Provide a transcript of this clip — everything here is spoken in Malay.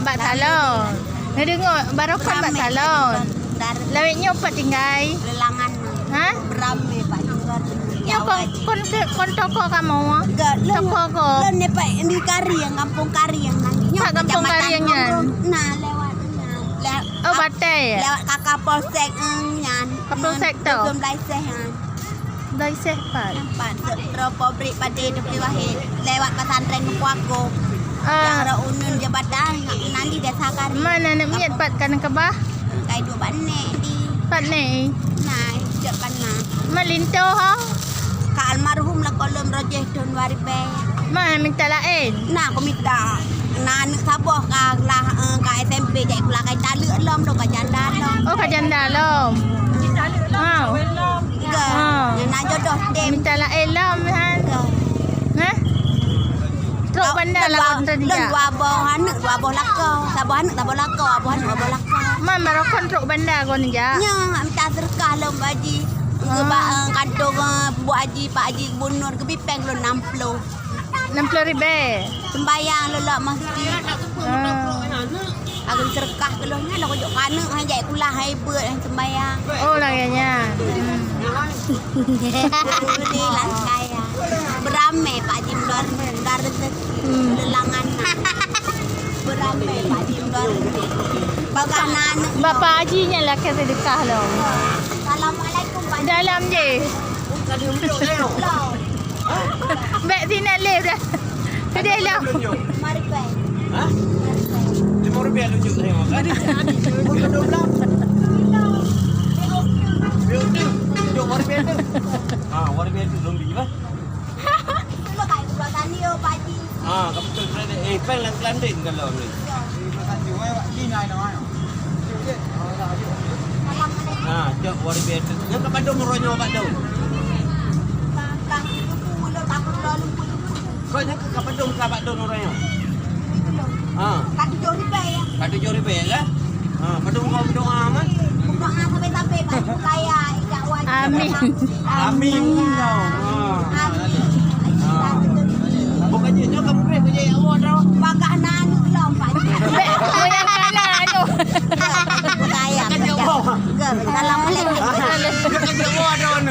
bak salon. Dia dengar barokan bak salon. Lawiknya apa tinggal? Lelangan. Ha? Beramai Pak Junggar. Ya kon toko kamu. Toko ko. Lon ni Pak di Kari yang kampung Kari yang nanti. Pak kampung Kari yang nyan. Nah lewat. Oh batai. Lewat kakak polsek nyan. Kapolsek tu. Belum laiseh kan. Dari sepat. Nampak terpobrik pada Depli Wahid. Lewat pesantren Kuago. Yang ada unun jabatan nanti desa Kari. Mana nak miat pat kan kebah? Kai dua banek di. Pat ni. Nah, depan nah. Malinto ha? Ka almarhum lah kolom rojeh Don Waribe. Mana minta lain? Nah, aku minta. Nah, anak sabah lah ka SMP jadi pula kai taluk lom do ka janda lom. Oh kajan dalam. Wow. Ke. Nak jodoh dem. Minta lain lam kan. Ha? Truk bandar lah kau tadi Don ya. dua boh lako. Sabah anak sabah lako, abah anak abah lako. Man marokon truk bandar kau ni ya. Nya, minta sedekah lom baji. Ke kantong buat haji Pak Haji Bunur ke Bipeng lo 60. 60 ribu. Sembayang lo lah masjid. Aku serkah ke lo nya lo kojok kana hang jai kulah hai beut hang sembayang. Oh laganya. Ni lantai ya. Beramai Pak Haji Bunur dar lelangan. Beramai Pak Haji Bunur. Bagana anak. Bapa hajinya lah ke sedekah lo. Assalamualaikum Pak. Dalam je. Baik sini lift dah. Ke dalam. Mari Pak. Hah? RM5 tunjuk saya makan. Tunjuk RM5 tu. RM5 tu belum beli bah. Lo kai pulau tani yo Pak Haji. Kamu tu kredit. Pen lang Kelantan kalau ni. Jom RM5 tu. Yang kat Bandung ronya kat Bandung. Kau nak ke Bandung ke Bandung ronya? Kat RM7 ya. Kat RM7 kan? Bandung kau berdoa aman. Doa sampai-sampai Pak kaya ijak wajib. Amin. Amin kau. Bukannya kamu